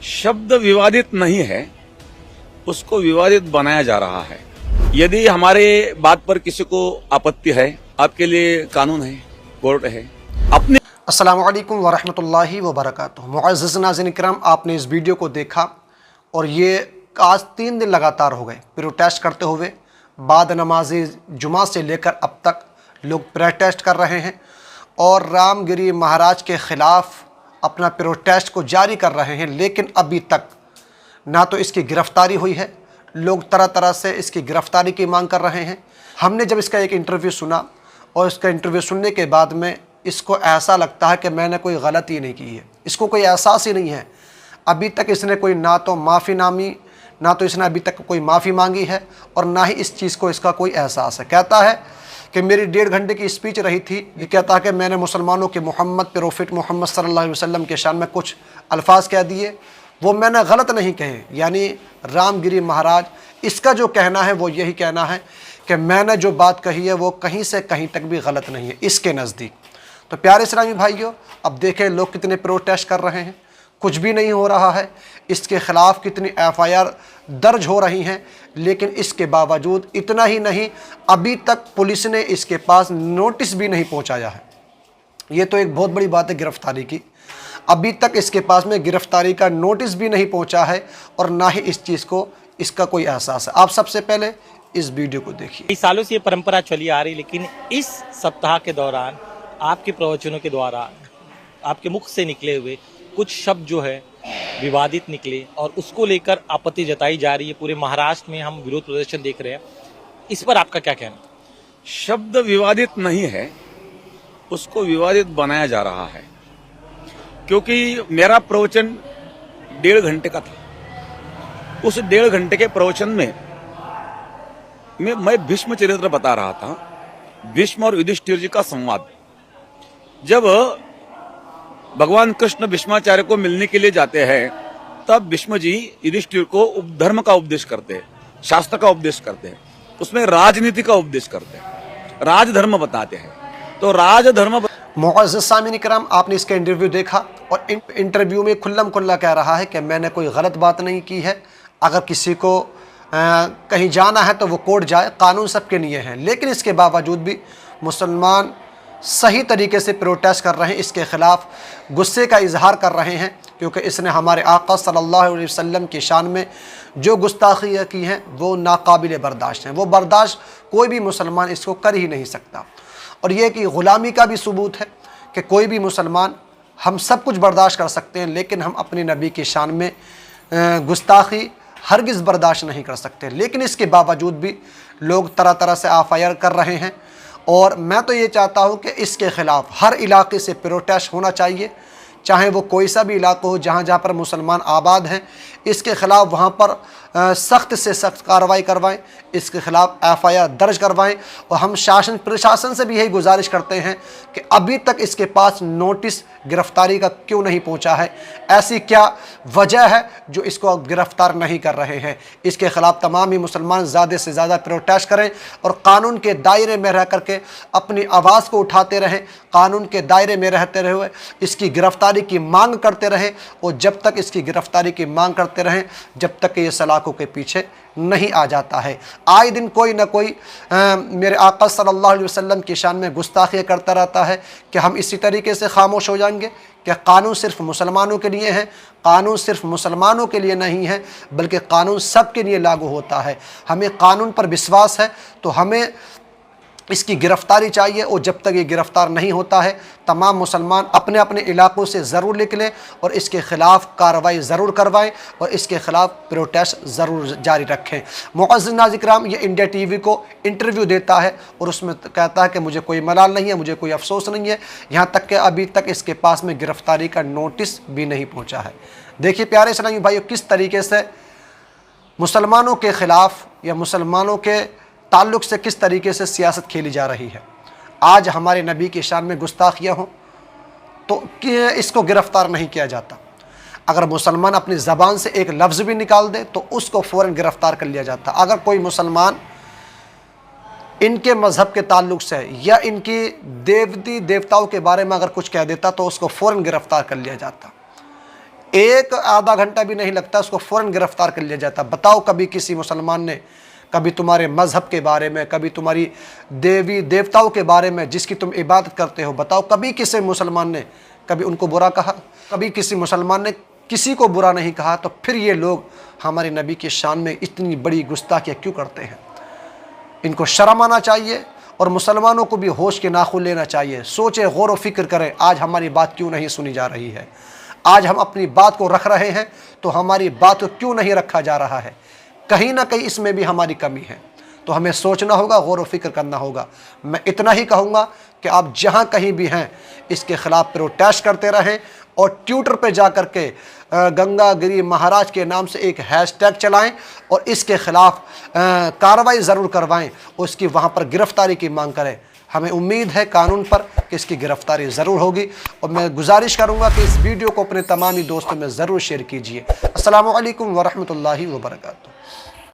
शब्द विवादित नहीं है, उसको विवादित बनाया जा रहा है। यदि हमारे बात पर किसी को आपत्ति है, आपके लिए कानून है, कोर्ट है। अपने अस्सलामु अलैकुम वरहमतुल्लाहि वबरकातुहू। मुअज़्ज़िज़ नाज़रीन इकराम, आपने इस वीडियो को देखा और ये आज 3 दिन लगातार हो गए प्रोटेस्ट करते हुए। बाद नमाज जुमा से लेकर अब तक लोग प्रोटेस्ट कर रहे हैं और रामगिरी महाराज के ख़िलाफ़ अपना प्रोटेस्ट को जारी कर रहे हैं। लेकिन अभी तक ना तो इसकी गिरफ़्तारी हुई है, लोग तरह तरह से इसकी गिरफ़्तारी की मांग कर रहे हैं। हमने जब इसका एक इंटरव्यू सुना और इसका इंटरव्यू सुनने के बाद में इसको ऐसा लगता है कि मैंने कोई गलती नहीं की है, इसको कोई एहसास ही नहीं है। अभी तक इसने कोई ना तो इसने अभी तक कोई माफ़ी मांगी है और ना ही इस चीज़ को इसका कोई एहसास है। कहता है कि मेरी 1.5 घंटे की स्पीच रही थी, ये कहता है कि मैंने मुसलमानों के प्रोफेट मोहम्मद सल्लल्लाहु अलैहि वसल्लम के शान में कुछ अल्फाज कह दिए, वो मैंने गलत नहीं कहे। यानी रामगिरी महाराज, इसका जो कहना है वो यही कहना है कि मैंने जो बात कही है वो कहीं से कहीं तक भी गलत नहीं है इसके नज़दीक। तो प्यारे इस्लामी भाइयों, अब देखें लोग कितने प्रोटेस्ट कर रहे हैं, कुछ भी नहीं हो रहा है। इसके ख़िलाफ़ कितनी FIR दर्ज हो रही हैं, लेकिन इसके बावजूद इतना ही नहीं, अभी तक पुलिस ने इसके पास नोटिस भी नहीं पहुंचाया है। ये तो एक बहुत बड़ी बात है गिरफ़्तारी की। अभी तक इसके पास में गिरफ़्तारी का नोटिस भी नहीं पहुंचा है और ना ही इस चीज़ को इसका कोई एहसास है। आप सबसे पहले इस वीडियो को देखिए। कई सालों से ये परंपरा चली आ रही, लेकिन इस सप्ताह के दौरान आपके प्रवचनों के द्वारा आपके मुख से निकले हुए कुछ शब्द जो है विवादित निकले और उसको लेकर आपत्ति जताई जा रही है। पूरे महाराष्ट्र में हम विरोध प्रदर्शन देख रहे हैं, इस पर आपका क्या कहना? शब्द विवादित नहीं है, उसको विवादित बनाया जा रहा है। क्योंकि मेरा प्रवचन 1.5 घंटे का था। उस 1.5 घंटे के प्रवचन में मैं भीष्म चरित्र बता रहा था, भीष्म और युधिष्ठिर जी का संवाद। जब भगवान कृष्ण भीष्माचार्य को मिलने के लिए जाते हैं, तब भीष्म जी युधिष्ठिर को धर्म का उपदेश करते हैं, शास्त्र का उपदेश करते हैं, उसमें राजनीति का उपदेश करते हैं, राजधर्म बताते हैं। तो राजधर्म मुअज़्ज़िज़ सामीन इकराम, आपने इसका इंटरव्यू देखा और इंटरव्यू में खुल्लम खुल्ला कह रहा है कि मैंने कोई गलत बात नहीं की है। अगर किसी को कहीं जाना है तो वो कोर्ट जाए, कानून सबके लिए है। लेकिन इसके बावजूद भी मुसलमान सही तरीके से प्रोटेस्ट कर रहे हैं, इसके ख़िलाफ़ गुस्से का इजहार कर रहे हैं, क्योंकि इसने हमारे आका सल्लल्लाहु अलैहि वसल्लम की शान में जो गुस्ताखियाँ की हैं वो नाकाबिल बर्दाश्त हैं। वो बर्दाश्त कोई भी मुसलमान इसको कर ही नहीं सकता। और ये कि ग़ुलामी का भी सबूत है कि कोई भी मुसलमान, हम सब कुछ बर्दाश्त कर सकते हैं, लेकिन हम अपने नबी की शान में गुस्ताखी हरगिज़ बर्दाश्त नहीं कर सकते। लेकिन इसके बावजूद भी लोग तरह तरह से FIR कर रहे हैं और मैं तो ये चाहता हूँ कि इसके ख़िलाफ़ हर इलाके से प्रोटेस्ट होना चाहिए, चाहे वो कोई सा भी इलाका हो जहाँ जहाँ पर मुसलमान आबाद हैं। इसके ख़िलाफ़ वहाँ पर सख्त से सख्त कार्रवाई करवाएं, इसके ख़िलाफ़ FIR दर्ज करवाएं। और हम शासन प्रशासन से भी यही गुजारिश करते हैं कि अभी तक इसके पास नोटिस गिरफ़्तारी का क्यों नहीं पहुंचा है, ऐसी क्या वजह है जो इसको अब गिरफ़्तार नहीं कर रहे हैं। इसके ख़िलाफ़ तमाम ही मुसलमान ज़्यादा से ज़्यादा प्रोटेस्ट करें और कानून के दायरे में रह करके अपनी आवाज़ को उठाते रहें, कानून के दायरे में रहते हुए इसकी गिरफ़्तारी की मांग करते रहें। और जब तक इसकी गिरफ़्तारी की मांग करते रहें, जब तक ये सलाखों के पीछे नहीं आ जाता है। आए दिन कोई ना कोई मेरे आका सल्लल्लाहु अलैहि वसल्लम की शान में गुस्ताखियाँ करता रहता है। कि हम इसी तरीके से खामोश हो जाएंगे? क्या कानून सिर्फ मुसलमानों के लिए है? कानून सिर्फ मुसलमानों के लिए नहीं है, बल्कि कानून सबके लिए लागू होता है। हमें कानून पर विश्वास है तो हमें इसकी गिरफ़्तारी चाहिए। और जब तक ये गिरफ़्तार नहीं होता है, तमाम मुसलमान अपने अपने इलाकों से ज़रूर निकलें और इसके ख़िलाफ़ कार्रवाई ज़रूर करवाएं और इसके ख़िलाफ़ प्रोटेस्ट ज़रूर जारी रखें। मुअज़्ज़िज़ नाज़रीन इकराम, ये इंडिया TV को इंटरव्यू देता है और उसमें कहता है कि मुझे कोई मलाल नहीं है, मुझे कोई अफसोस नहीं है, यहाँ तक कि अभी तक इसके पास में गिरफ़्तारी का नोटिस भी नहीं पहुँचा है। देखिए प्यारे इस्लामी भाइयों, किस तरीके से मुसलमानों के ख़िलाफ़ या मुसलमानों के ताल्लुक़ से किस तरीके से सियासत खेली जा रही है। आज हमारे नबी की शान में गुस्ताखियाँ हों तो इसको गिरफ़्तार नहीं किया जाता। अगर मुसलमान अपनी ज़बान से एक लफ्ज़ भी निकाल दे तो उसको फ़ौरन गिरफ़्तार कर लिया जाता। अगर कोई मुसलमान इनके मज़हब के ताल्लुक़ से या इनकी देवताओं के बारे में अगर कुछ कह देता तो उसको फ़ौरन गिरफ़्तार कर लिया जाता। एक आधा घंटा भी नहीं लगता, उसको फ़ौरन गिरफ़्तार कर लिया जाता। बताओ कभी किसी मुसलमान ने कभी तुम्हारे मज़हब के बारे में, कभी तुम्हारी देवी देवताओं के बारे में जिसकी तुम इबादत करते हो, बताओ कभी किसी मुसलमान ने कभी उनको बुरा कहा? कभी किसी मुसलमान ने किसी को बुरा नहीं कहा। तो फिर ये लोग हमारे नबी की शान में इतनी बड़ी गुस्ताखियाँ क्यों करते हैं? इनको शर्म आना चाहिए और मुसलमानों को भी होश के नाखून लेना चाहिए। सोचें, गौर व फिक्र करें, आज हमारी बात क्यों नहीं सुनी जा रही है? आज हम अपनी बात को रख रहे हैं तो हमारी बात को क्यों नहीं रखा जा रहा है? कहीं ना कहीं इसमें भी हमारी कमी है। तो हमें सोचना होगा, गौर व फिक्र करना होगा। मैं इतना ही कहूँगा कि आप जहाँ कहीं भी हैं इसके ख़िलाफ़ प्रोटेस्ट करते रहें और ट्विटर पे जा कर के गंगा गिरी महाराज के नाम से एक हैशटैग चलाएं और इसके ख़िलाफ़ कार्रवाई ज़रूर करवाएं, उसकी वहाँ पर गिरफ़्तारी की मांग करें। हमें उम्मीद है कानून पर कि इसकी गिरफ़्तारी ज़रूर होगी और मैं गुजारिश करूँगा कि इस वीडियो को अपने तमामी दोस्तों में ज़रूर शेयर कीजिए। अस्सलामु अलैकुम वरहमतुल्लाहि वबरकातुहू।